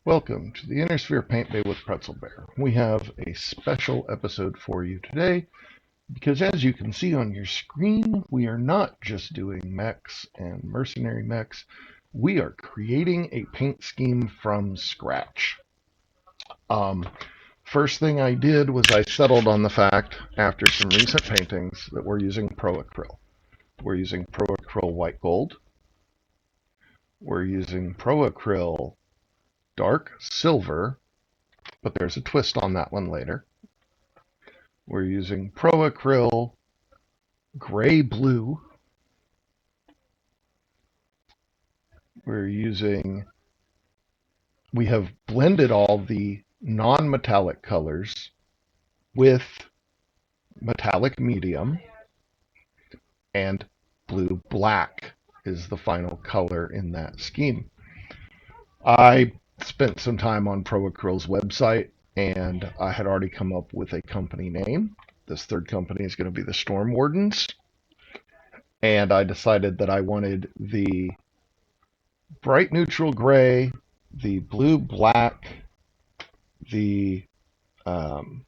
Welcome to the Inner Sphere Paint Bay with Pretzel Bear. We have a special episode for you today because, as you can see on your screen, we are not just doing mechs and mercenary mechs. We are creating a paint scheme from scratch. Um, First thing I did was I settled on the fact, after some recent paintings, that we're using Pro Acryl. We're using Pro Acryl White Gold. We're using Pro Acryl Dark Silver, but there's a twist on that one later. We're using Pro Acryl Gray Blue. We have blended all the non-metallic colors with metallic medium, and blue black is the final color in that scheme. I spent some time on Pro Acryl's website, and I had already come up with a company name. This third company is going to be the Storm Wardens, and I decided that I wanted the bright neutral gray, the blue black, the the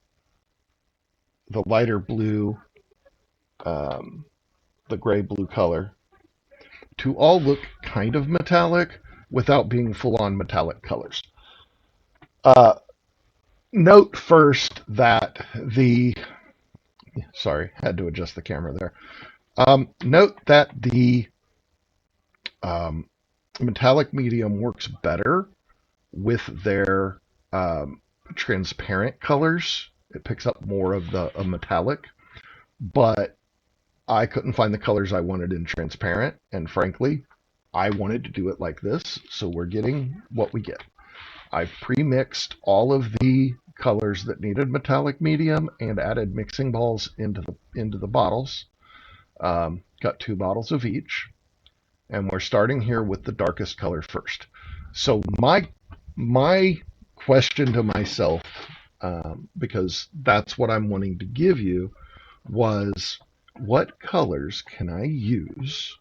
lighter blue, the gray blue color, to all look kind of metallic without being full on metallic colors. Uh, Note first that sorry, had to adjust the camera there. Note that the um, metallic medium works better with their transparent colors. It picks up more of the metallic, but I couldn't find the colors I wanted in transparent, and frankly, I wanted to do it like this, so we're getting what we get. I've pre-mixed all of the colors that needed metallic medium and added mixing balls into the bottles. Got 2 bottles of each, and we're starting here with the darkest color first. So my question to myself, because that's what I'm wanting to give you, was what colors can I use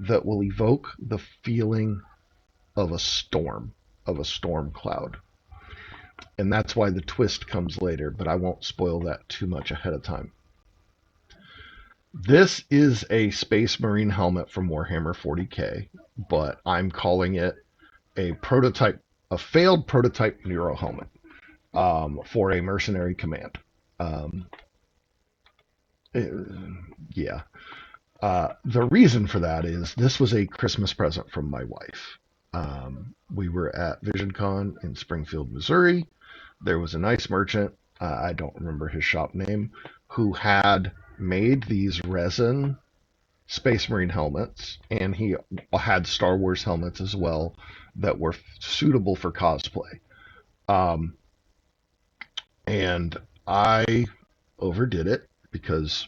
that will evoke the feeling of a storm cloud? And that's why the twist comes later, but I won't spoil that too much ahead of time. This is a Space Marine helmet from Warhammer 40k, but I'm calling it a failed prototype Nero helmet for a mercenary command. Yeah. The reason for that is this was a Christmas present from my wife. We were at VisionCon in Springfield, Missouri. There was a nice merchant, I don't remember his shop name, who had made these resin Space Marine helmets, and he had Star Wars helmets as well that were suitable for cosplay. Um, and I overdid it because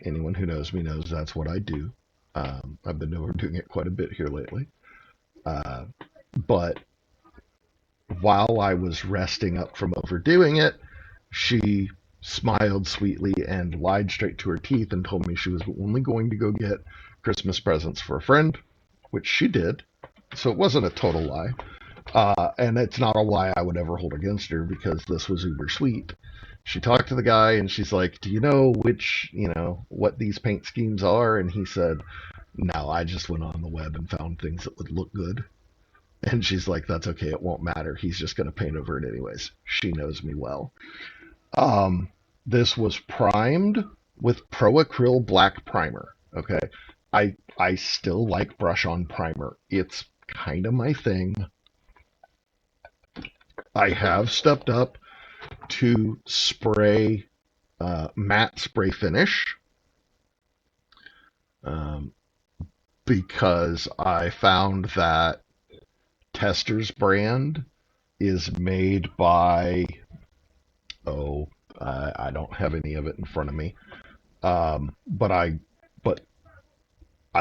anyone who knows me knows that's what I do. I've been overdoing it quite a bit here lately. Uh, but while I was resting up from overdoing it, she smiled sweetly and lied straight to her teeth and told me she was only going to go get Christmas presents for a friend, which she did. So it wasn't a total lie. And it's not a lie I would ever hold against her because this was uber sweet. She talked to the guy and she's like, "Do you know what these paint schemes are?" And he said, "No, I just went on the web and found things that would look good." And she's like, "That's okay, it won't matter. He's just going to paint over it anyways." She knows me well. This was primed with Pro Acryl Black Primer. Okay. I still like brush on primer. It's kind of my thing. I have stepped up to spray matte spray finish um, because I found that Tester's brand is made by, I don't have any of it in front of me, but I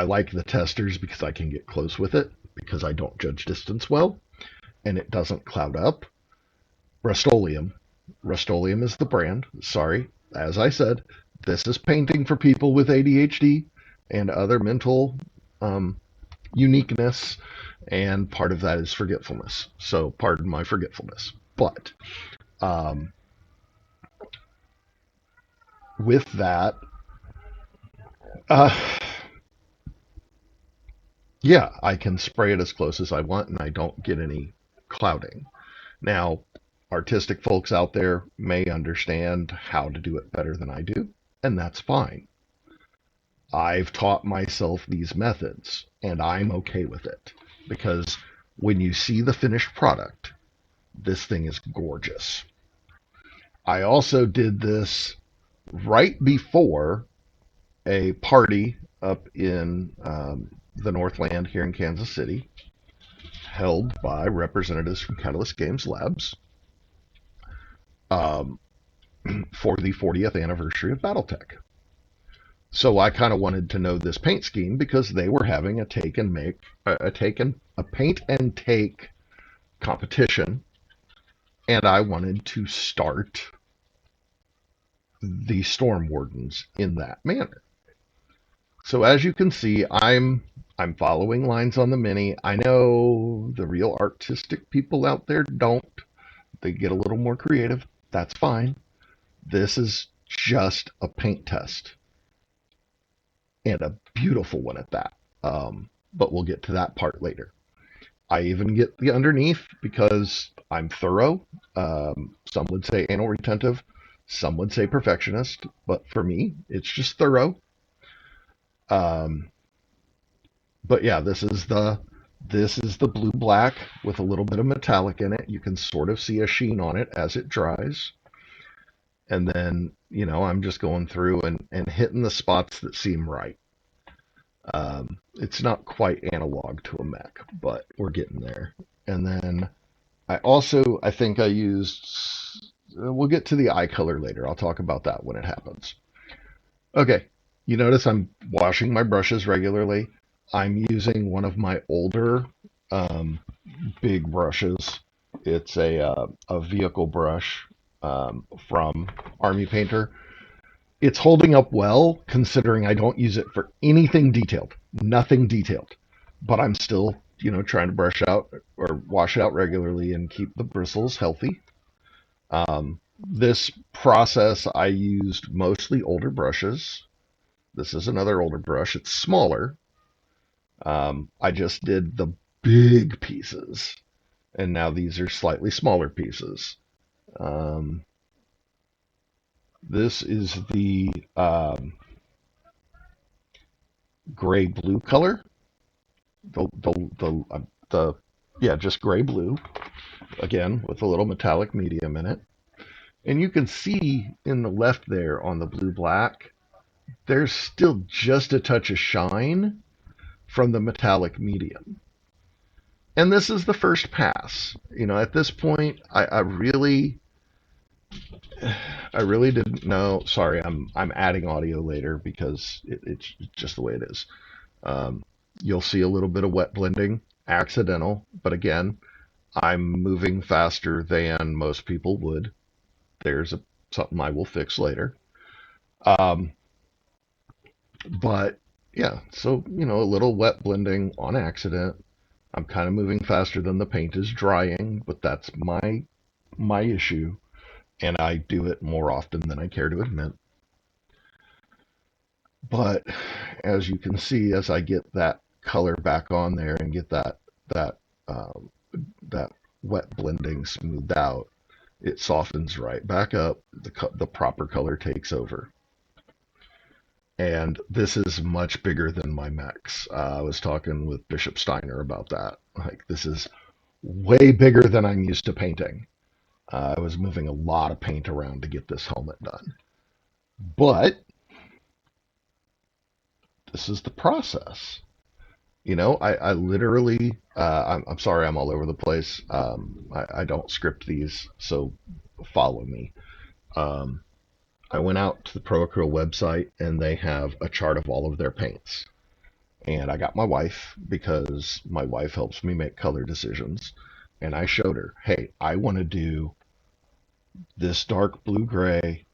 like the Testers because I can get close with it because I don't judge distance well, and it doesn't cloud up. Rust-Oleum. Rust-Oleum is the brand. Sorry, as I said, this is painting for people with ADHD and other mental uniqueness, and part of that is forgetfulness. So pardon my forgetfulness. But um, with that, uh, yeah, I can spray it as close as I want and I don't get any clouding. Now, artistic folks out there may understand how to do it better than I do, and that's fine. I've taught myself these methods, and I'm okay with it because when you see the finished product, this thing is gorgeous. I also did this right before a party up in the Northland here in Kansas City, held by representatives from Catalyst Games Labs um, for the 40th anniversary of BattleTech. So I kind of wanted to know this paint scheme because they were having a take and make a paint and take competition, and I wanted to start the Storm Wardens in that manner. So as you can see, I'm following lines on the mini. I know the real artistic people out there don't. They get a little more creative. That's fine. This is just a paint test, and a beautiful one at that. But we'll get to that part later. I even get the underneath because I'm thorough. Some would say anal retentive, some would say perfectionist, but for me, it's just thorough. Um, but yeah, this is the blue black with a little bit of metallic in it. You can sort of see a sheen on it as it dries. And then, I'm just going through and hitting the spots that seem right. It's not quite analog to a mech, but we're getting there. And then I think I used, we'll get to the eye color later. I'll talk about that when it happens. Okay, you notice I'm washing my brushes regularly. I'm using one of my older um, big brushes. It's a vehicle brush from Army Painter. It's holding up well considering I don't use it for anything detailed, nothing detailed. But I'm still, trying to brush out or wash it out regularly and keep the bristles healthy. This process, I used mostly older brushes. This is another older brush. It's smaller. I just did the big pieces, and now these are slightly smaller pieces. Um, this is the gray blue color. The yeah, just gray blue again with a little metallic medium in it. And you can see in the left there on the blue black, there's still just a touch of shine from the metallic medium. And this is the first pass. At this point, I really didn't know. Sorry, I'm adding audio later because it's just the way it is. Um, you'll see a little bit of wet blending, accidental, but again, I'm moving faster than most people would. There's something I will fix later. Um, but yeah, so a little wet blending on accident. I'm kind of moving faster than the paint is drying, but that's my issue, and I do it more often than I care to admit. But as you can see, as I get that color back on there and get that um, that wet blending smoothed out, it softens right back up. The proper color takes over. And this is much bigger than my mechs. I was talking with Bishop Steiner about that. Like, this is way bigger than I'm used to painting. I was moving a lot of paint around to get this helmet done. But this is the process. I literally, I'm sorry, I'm all over the place. I don't script these, so follow me. Um, I went out to the Pro Acryl website and they have a chart of all of their paints. And I got my wife because my wife helps me make color decisions. And I showed her, hey, I want to do this dark blue gray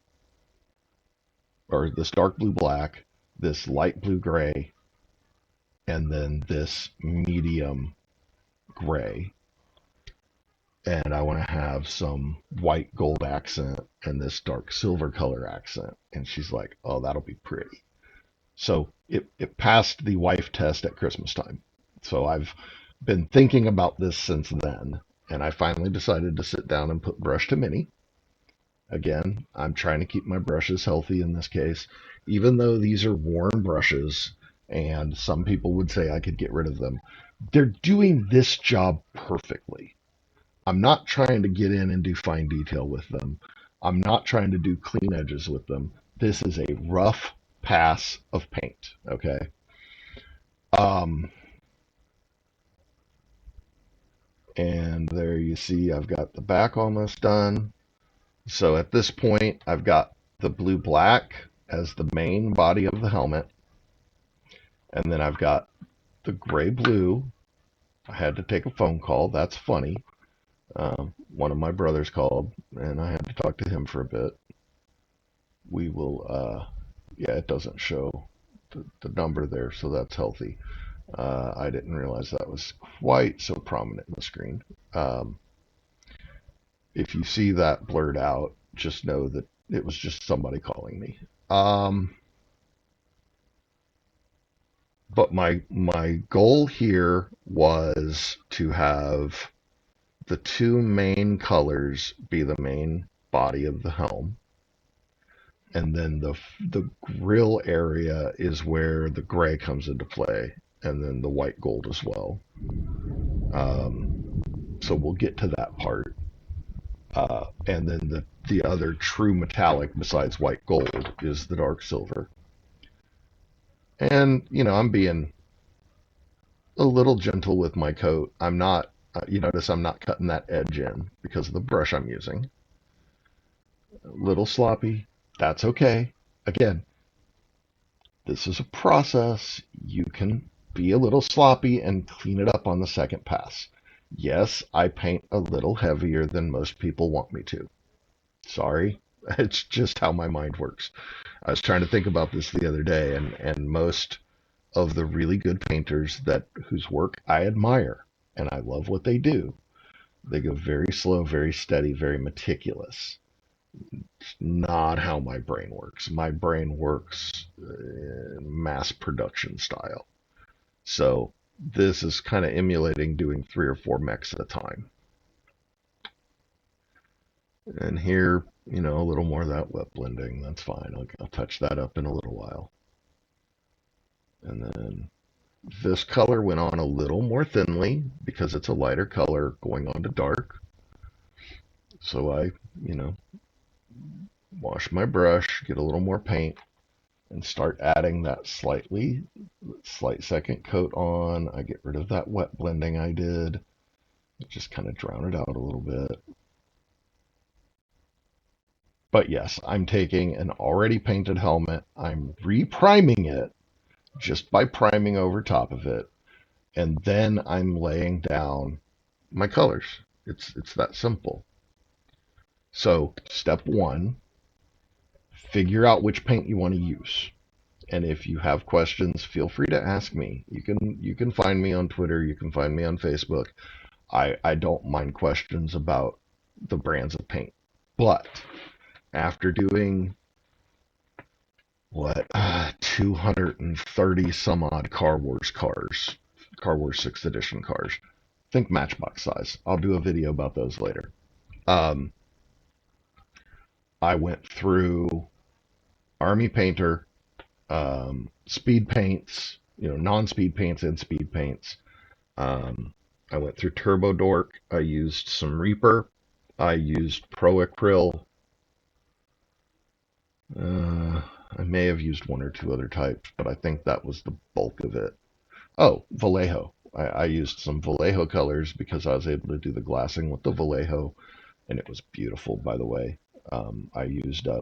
or this dark blue black, this light blue gray, and then this medium gray. And I want to have some white gold accent and this dark silver color accent. And she's like, oh, that'll be pretty. So it passed the wife test at Christmas time. So I've been thinking about this since then. And I finally decided to sit down and put brush to mini. Again, I'm trying to keep my brushes healthy in this case, even though these are worn brushes and some people would say I could get rid of them. They're doing this job perfectly. I'm not trying to get in and do fine detail with them. I'm not trying to do clean edges with them. This is a rough pass of paint, okay? Um, and there you see I've got the back almost done. So at this point, I've got the blue black as the main body of the helmet. And then I've got the gray blue. I had to take a phone call. That's funny. One of my brothers called, and I had to talk to him for a bit. We will, yeah, it doesn't show the number there, so that's healthy. I didn't realize that was quite so prominent in the screen. If you see that blurred out, just know that it was just somebody calling me. But my goal here was to have the two main colors be the main body of the helm, and then the grill area is where the gray comes into play, and then the white gold as well. So we'll get to that part, and then the other true metallic besides white gold is the dark silver. And I'm being a little gentle with my coat. I'm not. You notice I'm not cutting that edge in because of the brush I'm using. A little sloppy. That's okay. Again, this is a process. You can be a little sloppy and clean it up on the second pass. Yes, I paint a little heavier than most people want me to. Sorry. It's just how my mind works. I was trying to think about this the other day, and most of the really good painters whose work I admire and I love what they do, they go very slow, very steady, very meticulous. It's not how my brain works. My brain works mass production style. So this is kind of emulating doing 3 or 4 mechs at a time. And here, a little more of that wet blending. That's fine. I'll touch that up in a little while. And then this color went on a little more thinly because it's a lighter color going on to dark. So I, wash my brush, get a little more paint, and start adding that slight second coat on. I get rid of that wet blending I did. Just kind of drown it out a little bit. But yes, I'm taking an already painted helmet. I'm repriming it just by priming over top of it. And then I'm laying down my colors. It's that simple. So step one, figure out which paint you want to use. And if you have questions, feel free to ask me. You can find me on Twitter. You can find me on Facebook. I don't mind questions about the brands of paint. But after doing 230 some odd Car Wars 6th edition cars, think Matchbox size. I'll do a video about those later. I went through Army Painter, speed paints, non-speed paints and speed paints. I went through Turbo Dork. I used some Reaper. I used Pro Acryl. I may have used 1 or 2 other types, but I think that was the bulk of it. Oh, Vallejo. I used some Vallejo colors because I was able to do the glassing with the Vallejo, and it was beautiful, by the way. I used a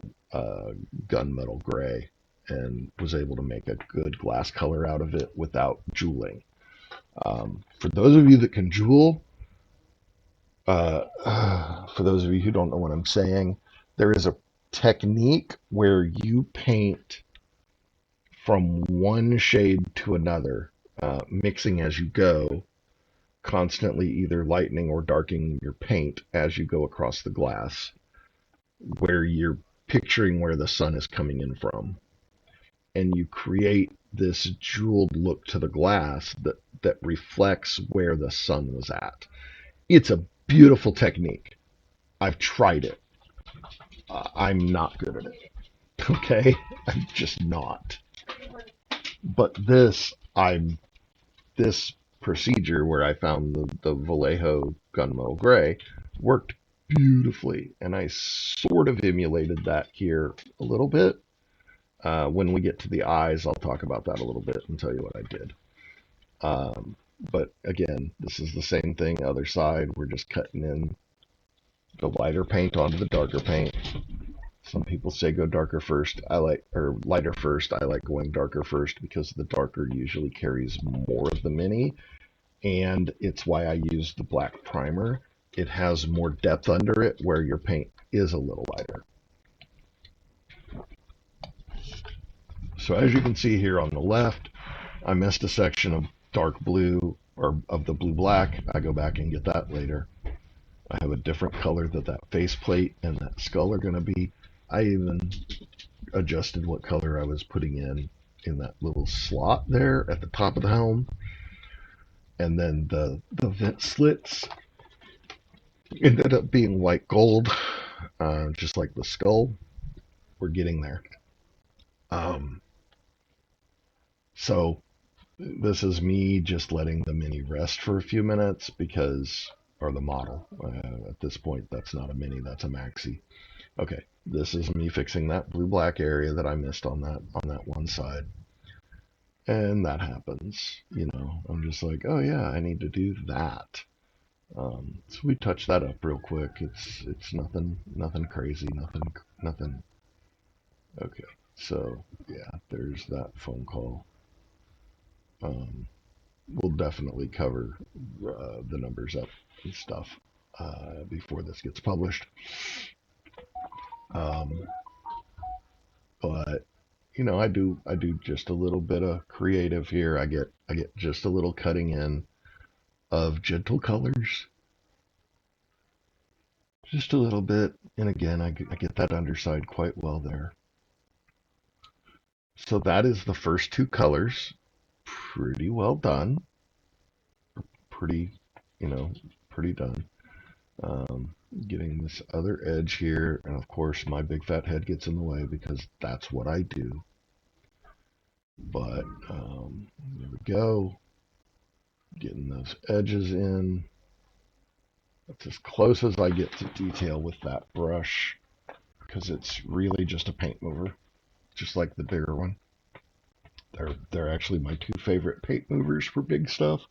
gunmetal gray and was able to make a good glass color out of it without jeweling. For those of you that can jewel, for those of you who don't know what I'm saying, there is a technique where you paint from one shade to another mixing as you go, constantly either lightening or darkening your paint as you go across the glass, where you're picturing where the sun is coming in from. And you create this jeweled look to the glass that reflects where the sun was at. It's a beautiful technique. I've tried it. I'm not good at it. Okay? I'm just not. But this procedure where I found the Vallejo gunmetal gray worked beautifully, and I sort of emulated that here a little bit. When we get to the eyes, I'll talk about that a little bit and tell you what I did. But again, this is the same thing. Other side, we're just cutting in the lighter paint onto the darker paint. Some people say go darker first. Or lighter first. I like going darker first because the darker usually carries more of the mini, and it's why I use the black primer. It has more depth under it where your paint is a little lighter. So as you can see here on the left, I missed a section of dark blue, or of the blue black. I go back and get that later. I have a different color that faceplate and that skull are going to be. I even adjusted what color I was putting in that little slot there at the top of the helm. And then the vent slits ended up being white gold, just like the skull. We're getting there. So this is me just letting the mini rest for a few minutes because, or the model. At this point, that's not a mini, that's a maxi. Okay, this is me fixing that blue-black area that I missed on that one side. And that happens, I'm just like, oh yeah, I need to do that. So we touch that up real quick. It's nothing crazy, nothing. Okay, so yeah, there's that phone call. We'll definitely cover the numbers up and stuff before this gets published. But I do just a little bit of creative here. I get just a little cutting in of gentle colors, just a little bit, and again, I get that underside quite well there. So that is the first two colors, pretty well done, pretty, pretty done. Getting this other edge here, and of course my big fat head gets in the way because that's what I do. But there we go. Getting those edges in. That's as close as I get to detail with that brush because it's really just a paint mover, just like the bigger one. They're actually my two favorite paint movers for big stuff.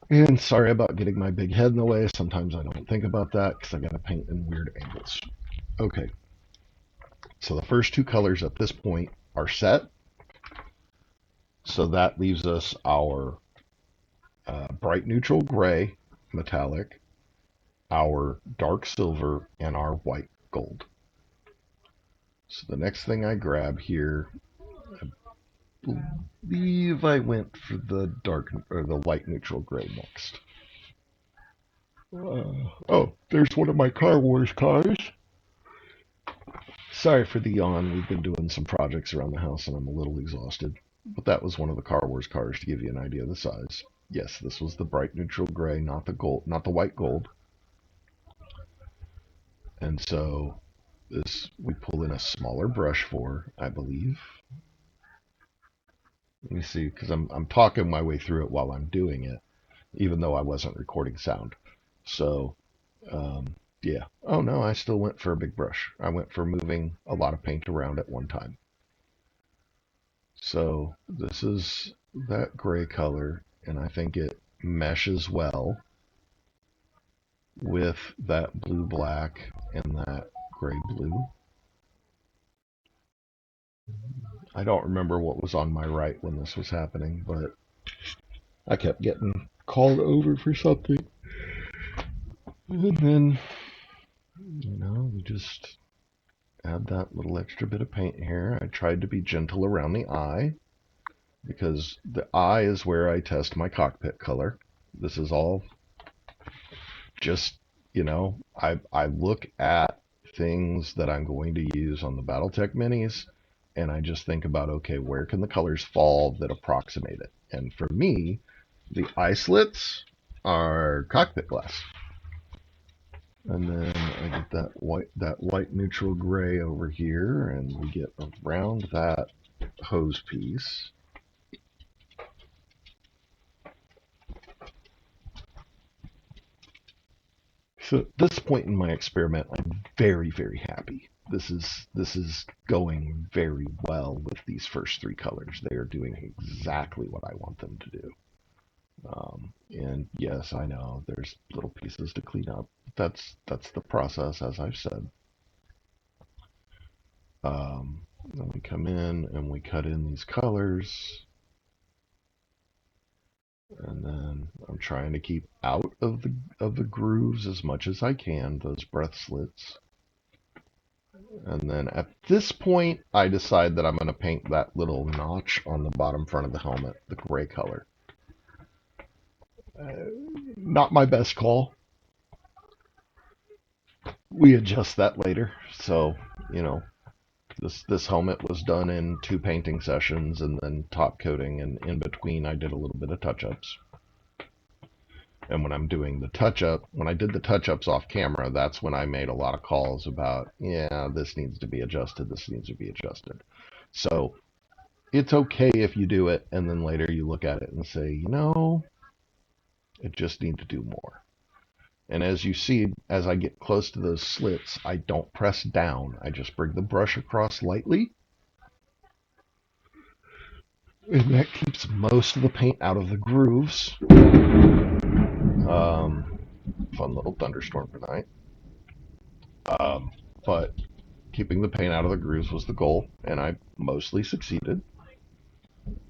And sorry about getting my big head in the way. Sometimes I don't think about that because I got to paint in weird angles. Okay, so the first two colors at this point are set. So that leaves us our bright neutral gray metallic, our dark silver, and our white gold. So the next thing I grab here, I believe I went for the dark or the light neutral gray next. Oh, there's one of my Car Wars cars. Sorry for the yawn. We've been doing some projects around the house and I'm a little exhausted. But that was one of the Car Wars cars to give you an idea of the size. Yes, this was the bright neutral gray, not the gold, not the white gold. And so this we pull in a smaller brush for, I believe. Let me see, because I'm talking my way through it while I'm doing it, even though I wasn't recording sound. So yeah. Oh no, I still went for a big brush. I went for moving a lot of paint around at one time. So this is that gray color, and I think it meshes well with that blue black and that gray blue. I don't remember what was on my right when this was happening, but I kept getting called over for something. And then, we just add that little extra bit of paint here. I tried to be gentle around the eye. because the eye is where I test my cockpit color. This is all just, I look at things that I'm going to use on the Battletech minis, and I just think about, okay, where can the colors fall that approximate it? And for me, the eye slits are cockpit glass. And then I get that light neutral gray over here, and we get around that hose piece. So at this point in my experiment, I'm very, very happy. This is going very well with these first three colors. They are doing exactly what I want them to do. And yes, I know there's little pieces to clean up. That's the process, as I've said. Then we come in and we cut in these colors, and then I'm trying to keep out of the grooves as much as I can, those breath slits. And then at this point, I decide that I'm going to paint that little notch on the bottom front of the helmet, the gray color. Not my best call. We adjust that later. So, you know, this helmet was done in 2 painting sessions and then top coating, and in between I did a little bit of touch-ups. And when I'm doing the touch-up, when I did the touch-ups off camera, that's when I made a lot of calls about, yeah, this needs to be adjusted, this needs to be adjusted. So it's okay if you do it and then later you look at it and say, it just needs to do more. And as you see, as I get close to those slits, I don't press down. I just bring the brush across lightly. And that keeps most of the paint out of the grooves. Fun little thunderstorm tonight. But keeping the paint out of the grooves was the goal, and I mostly succeeded.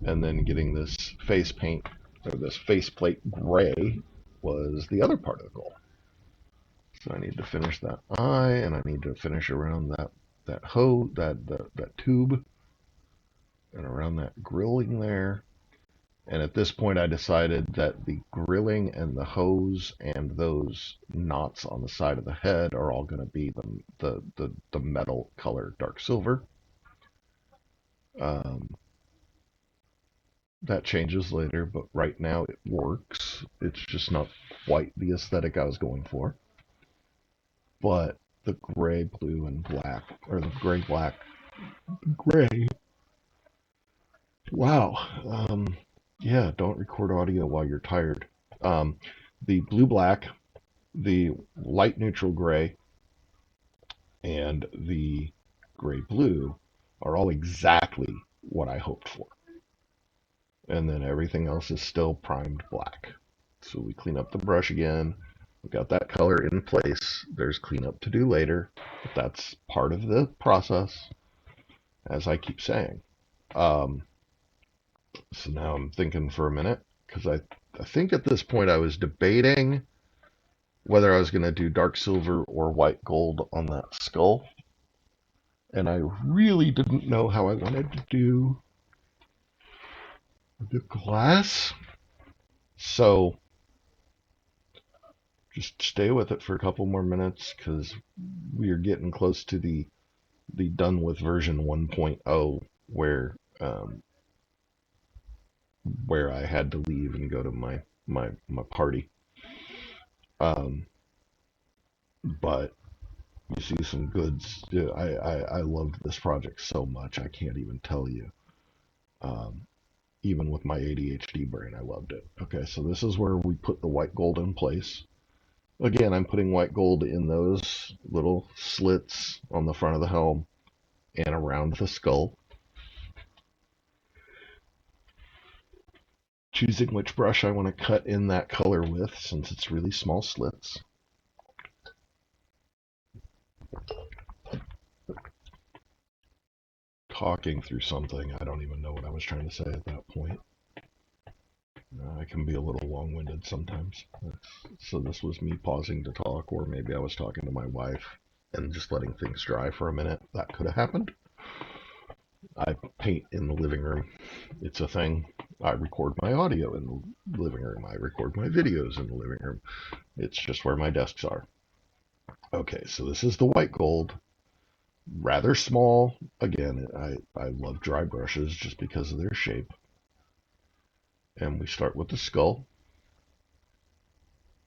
And then getting this face paint, or this faceplate gray, was the other part of the goal. So I need to finish that eye, and I need to finish around that hose, that tube, and around that grilling there. And at this point, I decided that the grilling and the hose and those knots on the side of the head are all going to be the metal color dark silver. Um, that changes later, but right now it works. It's just not quite the aesthetic I was going for. But the gray, blue, and black, or the gray, black, gray. Wow. Yeah, don't record audio while you're tired. Um, the blue, black, the light neutral gray, and the gray blue are all exactly what I hoped for. And then everything else is still primed black. So we clean up the brush again. We got that color in place. There's cleanup to do later, but that's part of the process, as I keep saying. Um, so now I'm thinking for a minute, because I think at this point I was debating whether I was going to do dark silver or white gold on that skull. And I really didn't know how I wanted to do the glass. So just stay with it for a couple more minutes, because we are getting close to the done with version 1.0 where I had to leave and go to my party. But you see some goods. I loved this project so much, I can't even tell you. Even with my ADHD brain, I loved it. Okay, so this is where we put the white gold in place. Again, I'm putting white gold in those little slits on the front of the helm and around the skull. Choosing which brush I want to cut in that color with, since it's really small slits. Talking through something, I don't even know what I was trying to say at that point. I can be a little long-winded sometimes. So this was me pausing to talk, or maybe I was talking to my wife and just letting things dry for a minute. That could have happened. I paint in the living room. It's a thing. I record my audio in the living room. I record my videos in the living room. It's just where my desks are. Okay, so this is the white gold. Rather small. Again, I love dry brushes just because of their shape. And we start with the skull.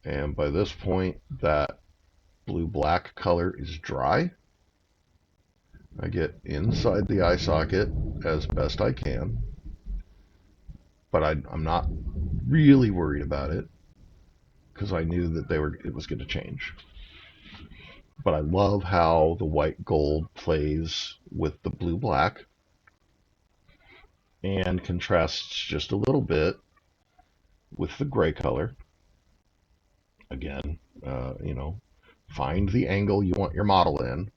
And by this point, that blue-black color is dry. I get inside the eye socket as best I can, but I'm not really worried about it because I knew that it was going to change. But I love how the white gold plays with the blue black and contrasts just a little bit with the gray color. Again, find the angle you want your model in.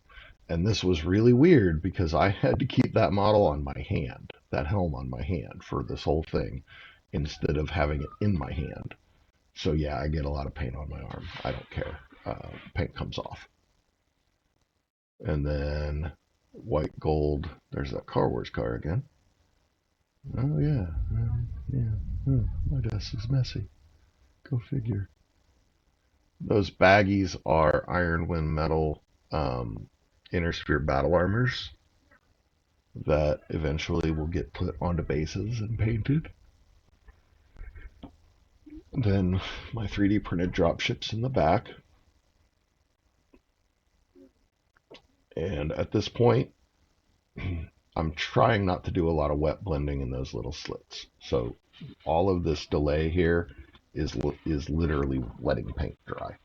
And this was really weird because I had to keep that model on my hand, that helm on my hand for this whole thing, instead of having it in my hand. So yeah, I get a lot of paint on my arm. I don't care. Paint comes off. And then white gold. There's that Car Wars car again. Oh yeah, yeah. My desk is messy. Go figure. Those baggies are Iron Wind metal inner sphere battle armors that eventually will get put onto bases and painted. Then my 3D printed dropships in the back. And at this point, I'm trying not to do a lot of wet blending in those little slits. So all of this delay here is literally letting paint dry.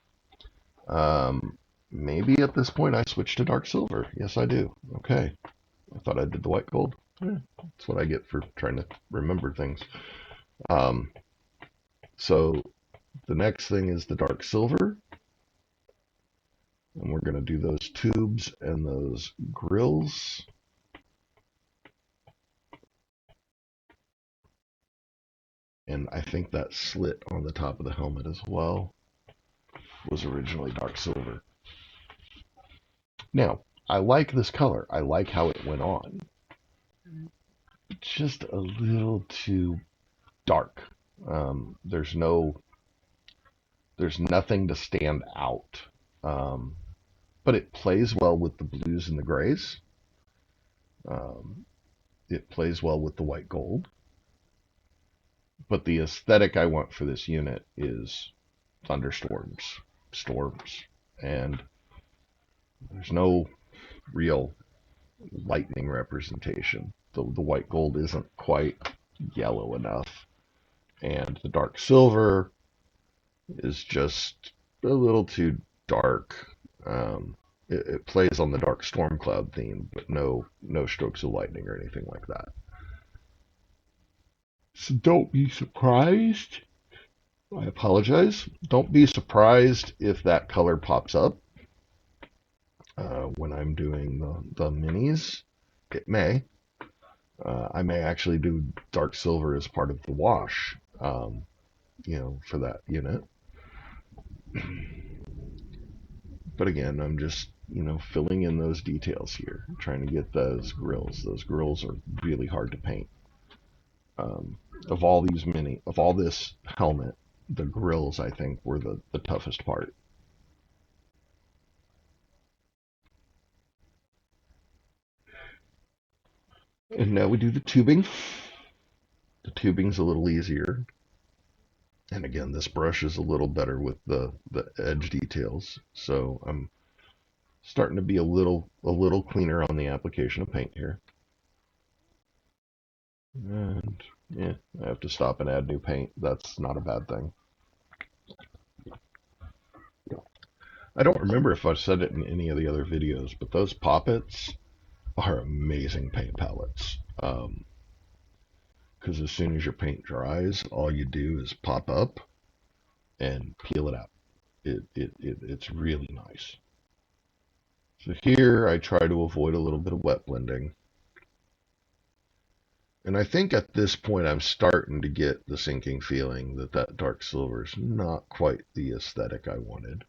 Maybe at this point I switch to dark silver. Yes, I do. Okay. I thought I did the white gold. Yeah, that's what I get for trying to remember things. Um, so the next thing is the dark silver. And we're going to do those tubes and those grills. And I think that slit on the top of the helmet as well was originally dark silver. Now, I like this color. I like how it went on. Just a little too dark. There's nothing to stand out. Um, but it plays well with the blues and the grays. Um, it plays well with the white gold. But the aesthetic I want for this unit is thunderstorms, storms, and there's no real lightning representation. The white gold isn't quite yellow enough, and the dark silver is just a little too dark. It plays on the dark storm cloud theme, but no strokes of lightning or anything like that. So don't be surprised. I apologize. Don't be surprised if that color pops up when I'm doing the minis. It may. I may actually do dark silver as part of the wash, for that unit. But again, I'm just, filling in those details here, trying to get those grills. Those grills are really hard to paint. Um, of all this helmet, the grills, I think, were the toughest part. And now we do the tubing. The tubing's a little easier. And again, this brush is a little better with the edge details. So I'm starting to be a little cleaner on the application of paint here. And yeah, I have to stop and add new paint. That's not a bad thing. I don't remember if I've said it in any of the other videos, but those poppets are amazing paint palettes. Because as soon as your paint dries, all you do is pop up and peel it out. It's really nice. So here I try to avoid a little bit of wet blending. And I think at this point I'm starting to get the sinking feeling that dark silver is not quite the aesthetic I wanted.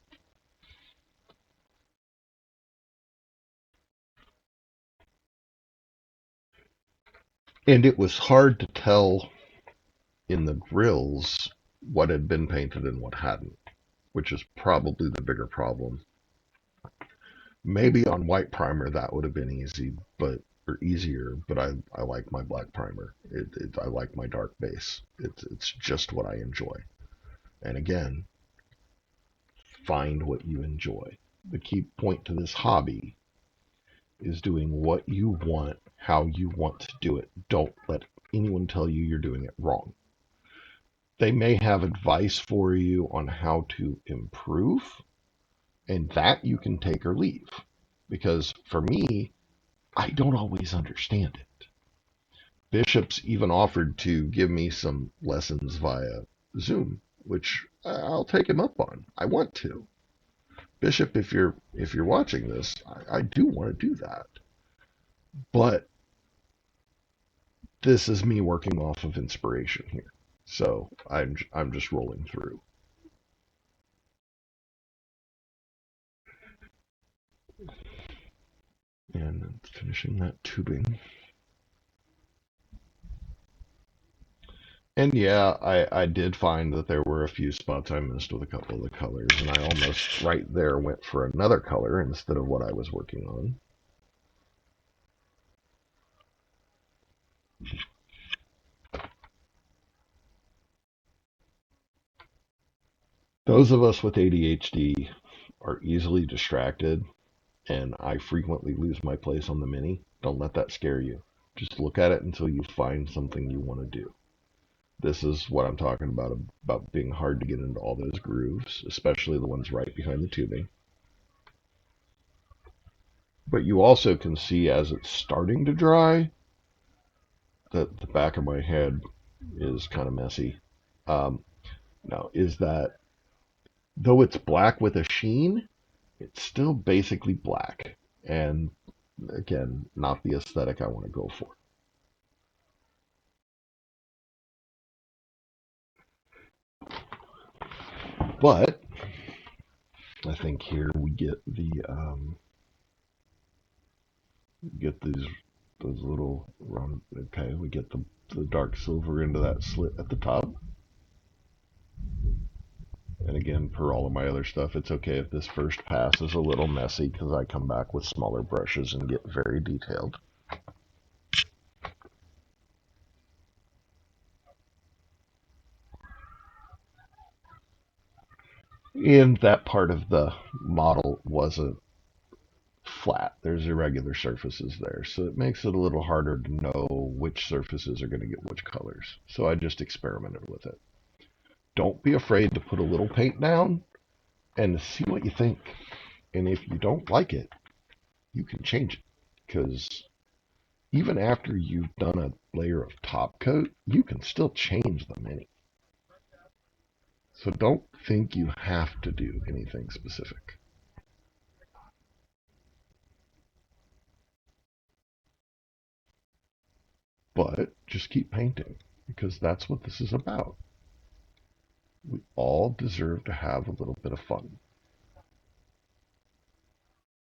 And it was hard to tell in the grills what had been painted and what hadn't, which is probably the bigger problem. Maybe on white primer that would have been easy, but or easier. But I like my black primer. I like my dark base. It's just what I enjoy. And again, find what you enjoy. The key point to this hobby is doing what you want, how you want to do it. Don't let anyone tell you you're doing it wrong. They may have advice for you on how to improve, and that you can take or leave. Because for me, I don't always understand it. Bishop's even offered to give me some lessons via Zoom, which I'll take him up on. I want to. Bishop, if you're watching this, I do want to do that. But this is me working off of inspiration here. So I'm just rolling through. And finishing that tubing. And yeah, I did find that there were a few spots I missed with a couple of the colors, and I almost right there went for another color instead of what I was working on. Those of us with ADHD are easily distracted, and I frequently lose my place on the mini. Don't let that scare you. Just look at it until you find something you want to do. This is what I'm talking about being hard to get into all those grooves, especially the ones right behind the tubing. But you also can see as it's starting to dry that the back of my head is kind of messy. Um, Now, is that though it's black with a sheen, it's still basically black. And again, not the aesthetic I want to go for. But I think here we get those little round. Okay, we get the dark silver into that slit at the top. And again, per all of my other stuff, it's okay if this first pass is a little messy because I come back with smaller brushes and get very detailed. And that part of the model wasn't flat. There's irregular surfaces there, so it makes it a little harder to know which surfaces are going to get which colors. So I just experimented with it. Don't be afraid to put a little paint down and see what you think. And if you don't like it, you can change it. Because even after you've done a layer of top coat, you can still change the mini. So don't think you have to do anything specific. But just keep painting because that's what this is about. We all deserve to have a little bit of fun.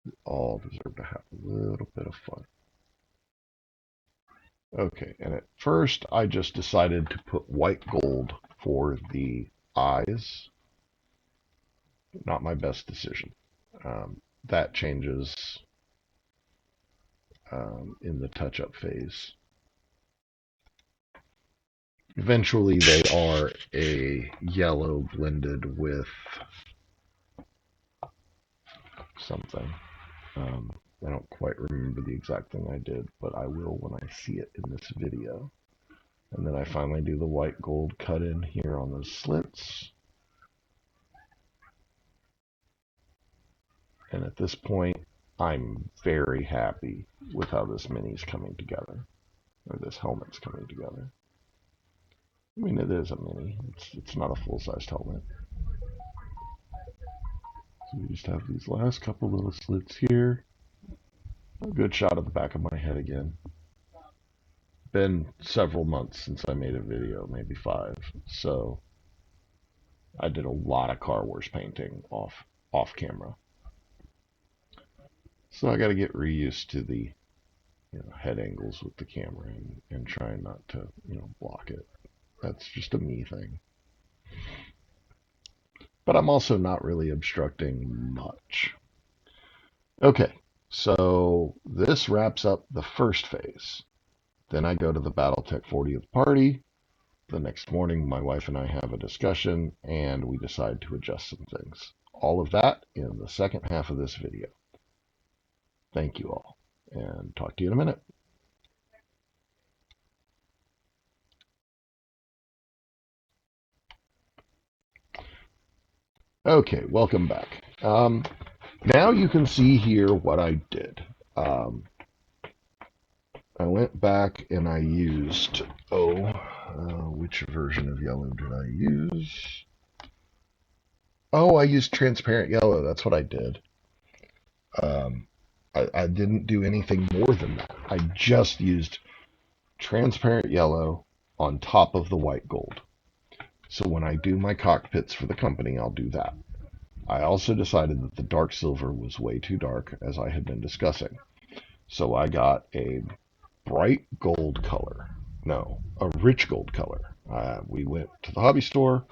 We all deserve to have a little bit of fun. Okay, and at first I just decided to put white gold for the eyes. Not my best decision. That changes in the touch-up phase. Eventually they are a yellow blended with something. Um, I don't quite remember the exact thing I did, but I will when I see it in this video. And then I finally do the white gold cut in here on those slits. And at this point, I'm very happy with how this mini's coming together, or this helmet's coming together. I mean, it is a mini. It's not a full-sized helmet. So we just have these last couple little slits here. A good shot of the back of my head again. Been several months since I made a video, maybe 5. So I did a lot of Car Wars painting off camera. So I got to get reused to the head angles with the camera and trying not to, block it. That's just a me thing. But I'm also not really obstructing much. Okay, so this wraps up the first phase. Then I go to the Battletech 40th party. The next morning, my wife and I have a discussion, and we decide to adjust some things. All of that in the second half of this video. Thank you all, and talk to you in a minute. Okay, welcome back. Now you can see here what I did. I went back and I used, which version of yellow did I use? Oh, I used transparent yellow. That's what I did. I didn't do anything more than that. I just used transparent yellow on top of the white gold. So when I do my cockpits for the company, I'll do that. I also decided that the dark silver was way too dark, as I had been discussing. So I got a bright gold color. No, a rich gold color. We went to the hobby store,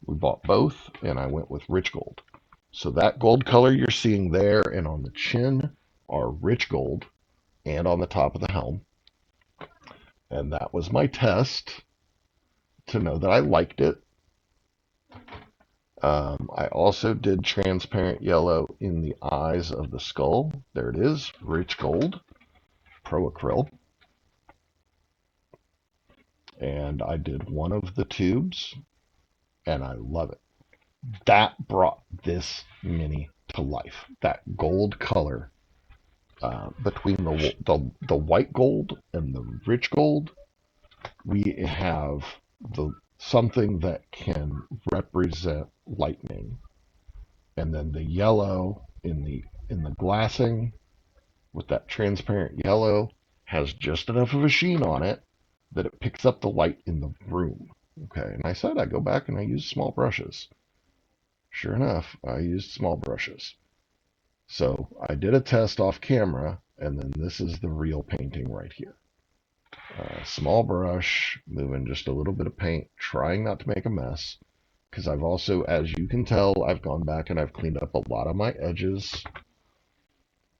we bought both, and I went with rich gold. So that gold color you're seeing there and on the chin are rich gold, and on the top of the helm. And that was my test to know that I liked it. I also did transparent yellow in the eyes of the skull. There it is, rich gold, Pro Acryl. And I did one of the tubes, and I love it. That brought this mini to life. That gold color between the white gold and the rich gold, we have something that can represent lightning, and then the yellow in the glassing with that transparent yellow has just enough of a sheen on it that it picks up the light in the room. Okay, and I said I go back and I use small brushes. Sure enough, I used small brushes. So I did a test off camera, and then this is the real painting right here. Small brush, moving just a little bit of paint, trying not to make a mess, because I've also, as you can tell, I've gone back and I've cleaned up a lot of my edges,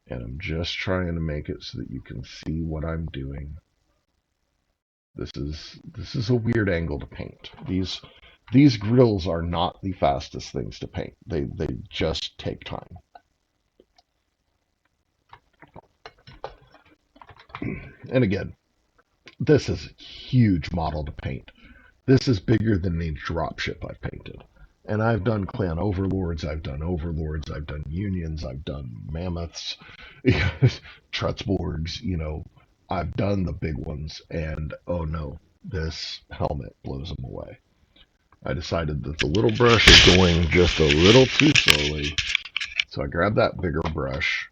and I'm just trying to make it so that you can see what I'm doing. This is a weird angle to paint. These grills are not the fastest things to paint. They just take time. And again, this is a huge model to paint. This is bigger than the dropship I've painted. And I've done clan overlords, I've done unions, I've done mammoths, Trutzborgs, I've done the big ones, and oh no, this helmet blows them away. I decided that the little brush is going just a little too slowly, so I grabbed that bigger brush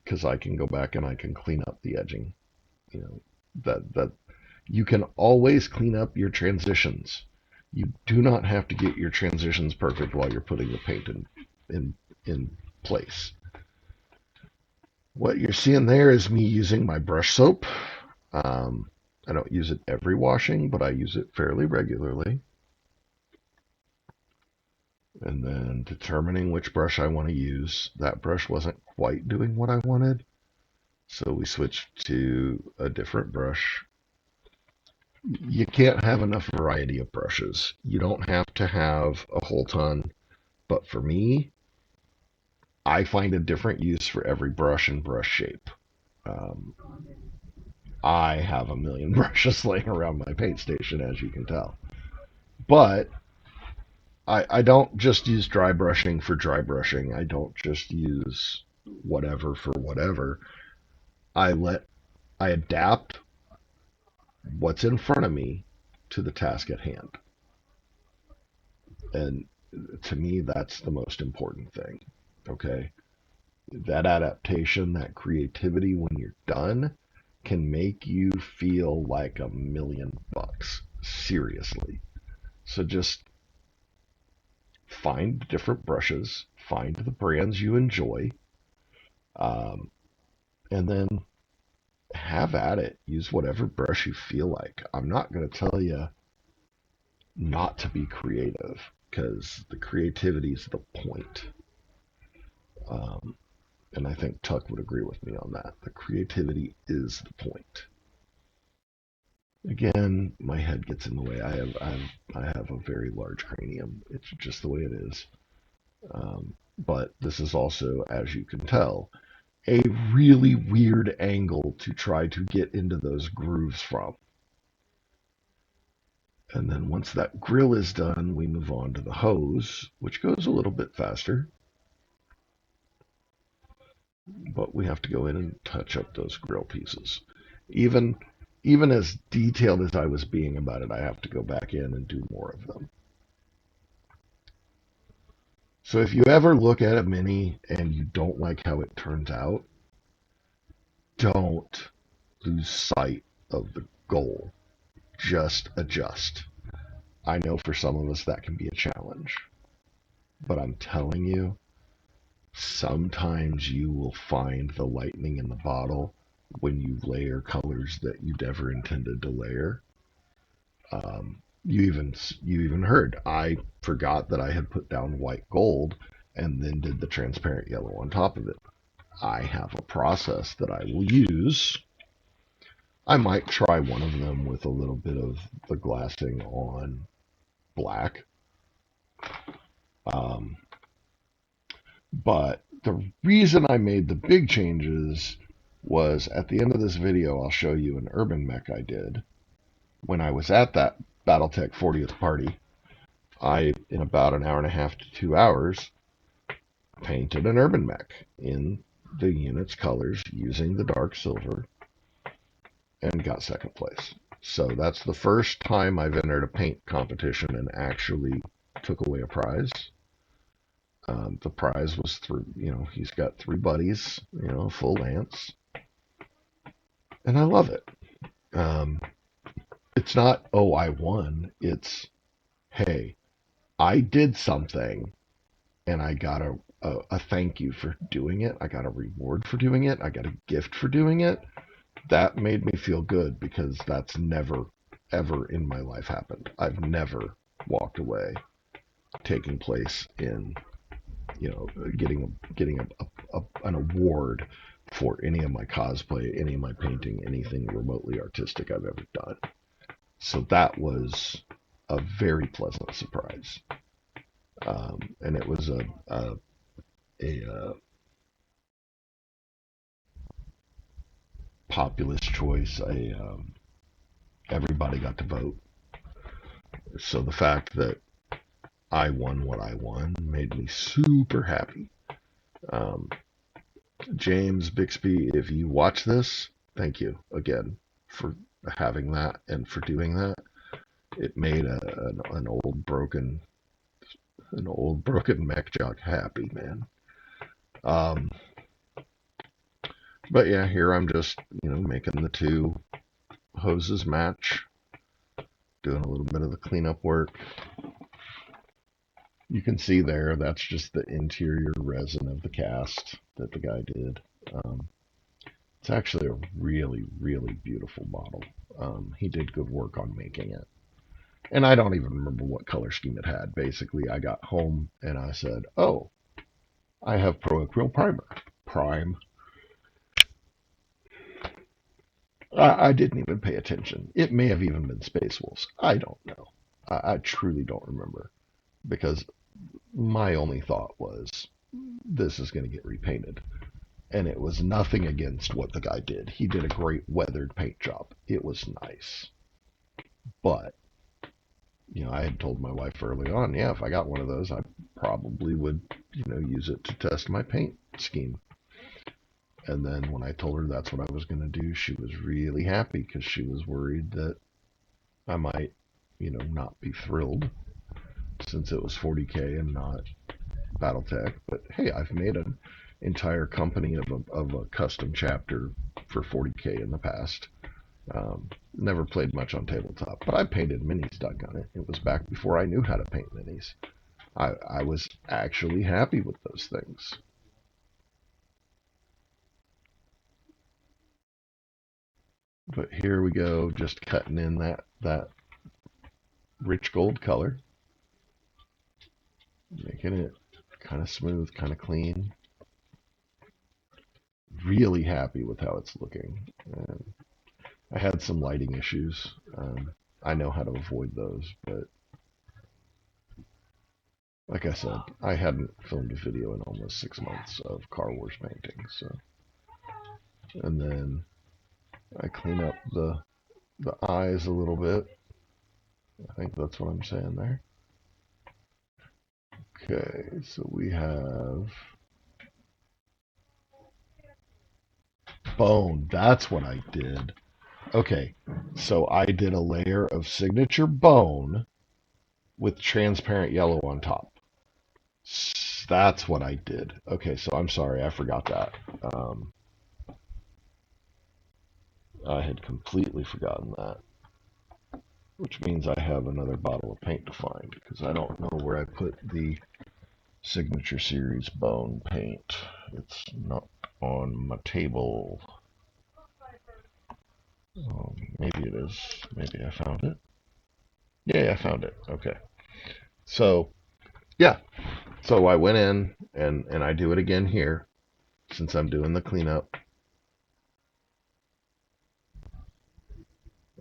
because I can go back and I can clean up the edging. That you can always clean up your transitions. You do not have to get your transitions perfect while you're putting the paint in place. What you're seeing there is me using my brush soap. I don't use it every washing, but I use it fairly regularly. And then determining which brush I want to use. That brush wasn't quite doing what I wanted, so we switched to a different brush. You can't have enough variety of brushes. You don't have to have a whole ton, but for me, I find a different use for every brush and brush shape. Um, I have a million brushes laying around my paint station, as you can tell. But I don't just use dry brushing for dry brushing. I don't just use whatever for whatever. I adapt what's in front of me to the task at hand. And to me, that's the most important thing. Okay. That adaptation, that creativity when you're done can make you feel like $1,000,000. Seriously. So just find different brushes, find the brands you enjoy, and then have at it. Use whatever brush you feel like. I'm not going to tell you not to be creative, because the creativity is the point. Um, and I think Tuck would agree with me on that. The creativity is the point. Again, my head gets in the way. I have a very large cranium. It's just the way it is. But this is also, as you can tell, a really weird angle to try to get into those grooves from. And then once that grill is done, we move on to the hose, which goes a little bit faster. But we have to go in and touch up those grill pieces. Even as detailed as I was being about it, I have to go back in and do more of them. So if you ever look at a Mini and you don't like how it turns out, don't lose sight of the goal. Just adjust. I know for some of us that can be a challenge, but I'm telling you, sometimes you will find the lightning in the bottle when you layer colors that you never intended to layer. You even heard I forgot that I had put down white gold and then did the transparent yellow on top of it. I have a process that I will use. I might try one of them with a little bit of the glassing on black. Um, but the reason I made the big changes was at the end of this video, I'll show you an urban mech I did when I was at that Battletech 40th party. I, in about an hour and a half to 2 hours, painted an urban mech in the unit's colors using the dark silver and got second place. So that's the first time I've entered a paint competition and actually took away a prize. The prize was through, he's got 3 buddies, full lance, and I love it. It's not, oh, I won. It's, hey, I did something and I got a thank you for doing it. I got a reward for doing it. I got a gift for doing it. That made me feel good because that's never, ever in my life happened. I've never walked away taking place in, getting an award for any of my cosplay, any of my painting, anything remotely artistic I've ever done. So that was a very pleasant surprise. And it was a populist choice. Everybody got to vote. So the fact that I won what I won made me super happy. James Bixby, if you watch this, thank you again for having that and for doing that. It made an old broken mech jock happy, man. But yeah, here I'm just making the 2 hoses match, doing a little bit of the cleanup work. You can see there, that's just the interior resin of the cast that the guy did. It's actually a really, really beautiful model. He did good work on making it. And I don't even remember what color scheme it had. Basically, I got home and I said, oh, I have Pro Acryl Prime. I didn't even pay attention. It may have even been Space Wolves. I don't know. I truly don't remember. Because my only thought was, this is going to get repainted. And it was nothing against what the guy did. He did a great weathered paint job. It was nice. But, I had told my wife early on, yeah, if I got one of those, I probably would, use it to test my paint scheme. And then when I told her that's what I was going to do, she was really happy because she was worried that I might, not be thrilled since it was 40K and not Battletech. But hey, I've made an entire company of a custom chapter for 40K in the past. Never played much on tabletop, but I painted minis, doggone it. It was back before I knew how to paint minis. I was actually happy with those things. But here we go, just cutting in that rich gold color, making it kind of smooth, kind of clean. Really happy with how it's looking. I had some lighting issues. I know how to avoid those, but like I said, I hadn't filmed a video in almost 6 months of Car Wars painting. So, and then I clean up the eyes a little bit. I think that's what I'm saying there. Okay, so we have bone. That's what I did. Okay, so I did a layer of signature bone with transparent yellow on top. That's what I did. Okay, so I'm sorry, I forgot that. I had completely forgotten that, which means I have another bottle of paint to find because I don't know where I put the Signature Series bone paint. It's not on my table. Maybe it is. Maybe I found it. Yeah, I found it. Okay. So, yeah. So I went in and I do it again here since I'm doing the cleanup.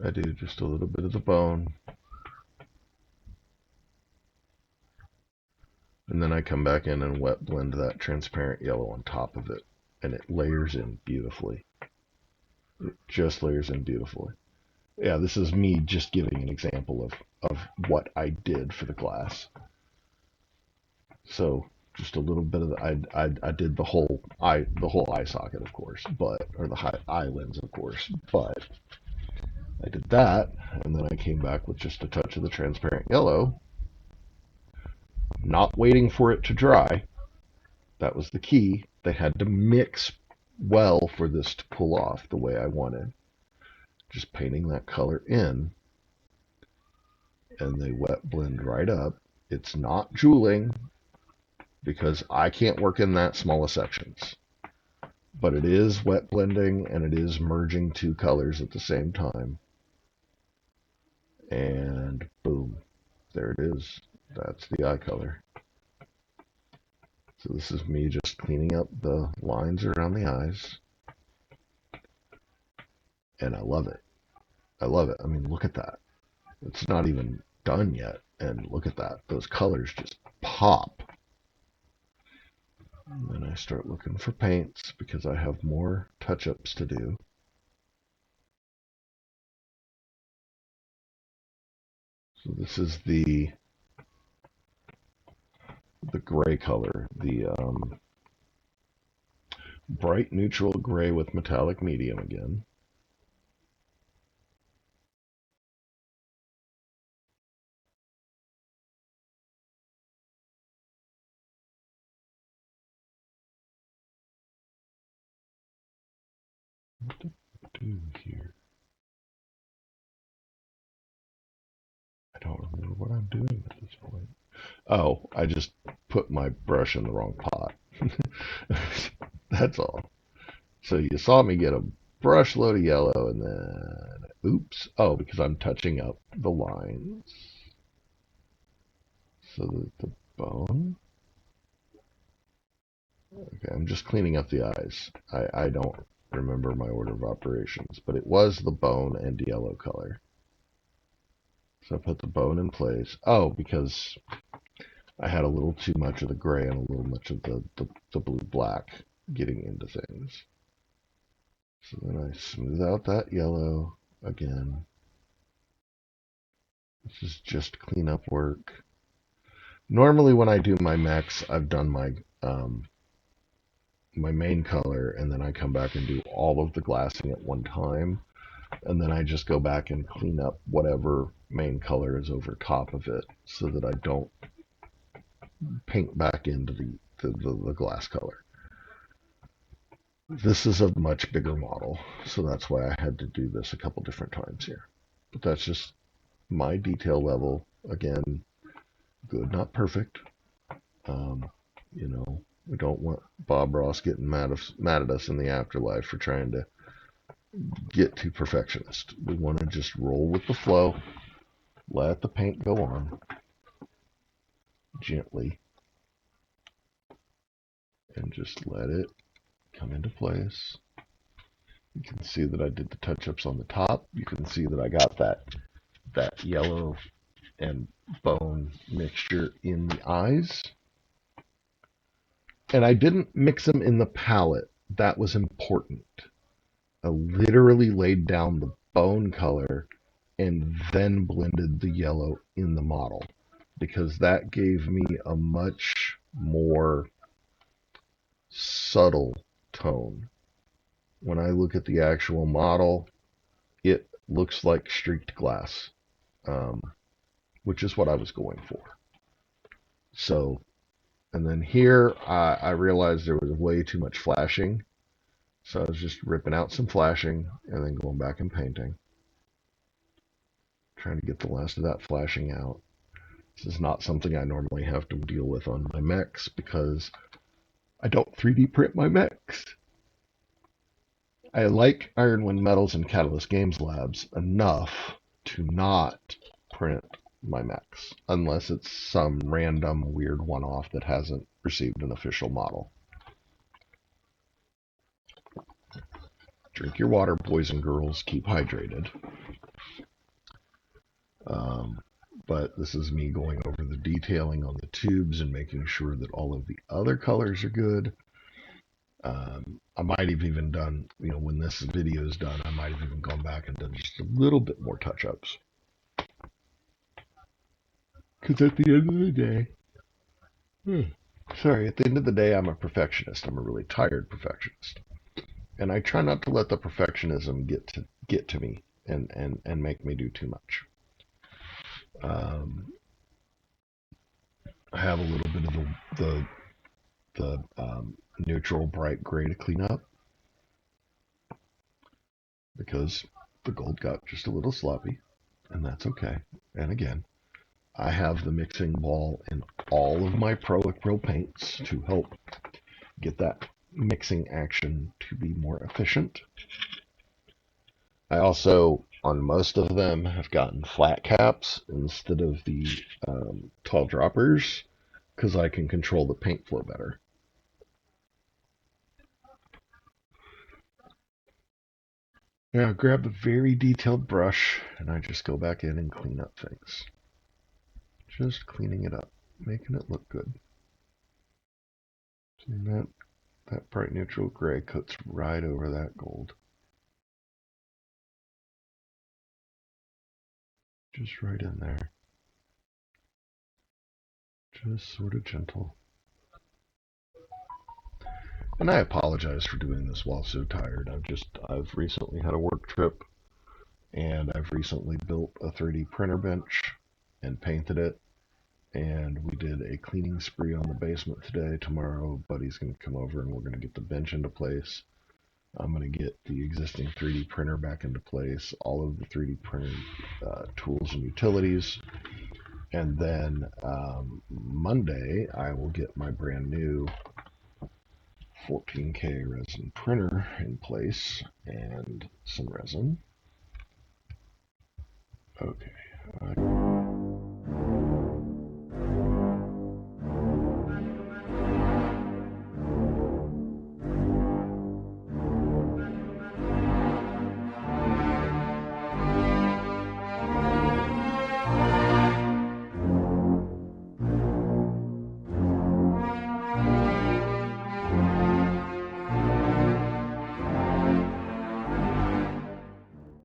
I do just a little bit of the bone. And then I come back in and wet blend that transparent yellow on top of it. And it layers in beautifully. It just layers in beautifully. Yeah, this is me just giving an example of what I did for the glass. So just a little bit of I did the whole eye socket, of course, or the eye lens, of course, but I did that, and then I came back with just a touch of the transparent yellow, not waiting for it to dry. That was the key. They had to mix well for this to pull off the way I wanted. Just painting that color in, and they wet blend right up. It's not jeweling because I can't work in that small of sections. But it is wet blending and it is merging two colors at the same time. And boom, there it is. That's the eye color. So this is me just cleaning up the lines around the eyes. And I love it. I love it. I mean, look at that. It's not even done yet. And look at that. Those colors just pop. And then I start looking for paints because I have more touch-ups to do. So this is the gray color, the bright neutral gray with metallic medium again. What did I do here? I don't remember what I'm doing at this point. Oh, I just put my brush in the wrong pot. That's all. So you saw me get a brush load of yellow and then, oops. Oh, because I'm touching up the lines. So that the bone. Okay, I'm just cleaning up the eyes. I don't remember my order of operations, but it was the bone and yellow color. So I put the bone in place. Oh, because I had a little too much of the gray and a little much of the blue black getting into things. So then I smooth out that yellow again. This is just cleanup work. Normally when I do my mechs, I've done my main color and then I come back and do all of the glassing at one time. And then I just go back and clean up whatever main color is over top of it so that I don't paint back into the glass color. This is a much bigger model, so that's why I had to do this a couple different times here. But that's just my detail level. Again, good, not perfect. Um, we don't want Bob Ross getting mad at us in the afterlife for trying to get too perfectionist. We want to just roll with the flow, let the paint go on gently, and just let it come into place. You can see that I did the touch-ups on the top. You can see that I got that yellow and bone mixture in the eyes. And I didn't mix them in the palette. That was important. I literally laid down the bone color and then blended the yellow in the model because that gave me a much more subtle tone. When I look at the actual model, it looks like streaked glass, um, which is what I was going for. So, and then here I realized there was way too much flashing. So I was just ripping out some flashing and then going back and painting. Trying to get the last of that flashing out. This is not something I normally have to deal with on my mechs because I don't 3D print my mechs. I like Ironwind Metals and Catalyst Games Labs enough to not print my mechs unless it's some random weird one-off that hasn't received an official model. Drink your water, boys and girls. Keep hydrated. But this is me going over the detailing on the tubes and making sure that all of the other colors are good. I might have even done, when this video is done, I might have even gone back and done just a little bit more touch-ups. Because at the end of the day, at the end of the day, I'm a perfectionist. I'm a really tired perfectionist. And I try not to let the perfectionism get to me and make me do too much. I have a little bit of the neutral bright gray to clean up because the gold got just a little sloppy, and that's okay. And again, I have the mixing ball in all of my Pro Acryl paints to help get that mixing action to be more efficient. I also, on most of them, have gotten flat caps instead of the tall droppers because I can control the paint flow better. Now I grab a very detailed brush and I just go back in and clean up things. Just cleaning it up, making it look good. And that bright neutral gray cuts right over that gold. Just right in there. Just sort of gentle. And I apologize for doing this while so tired. I've recently had a work trip and I've recently built a 3D printer bench and painted it. And we did a cleaning spree on the basement today. Tomorrow, Buddy's going to come over and we're going to get the bench into place. I'm going to get the existing 3D printer back into place, all of the 3D printer tools and utilities. And then Monday, I will get my brand new 14K resin printer in place and some resin. Okay.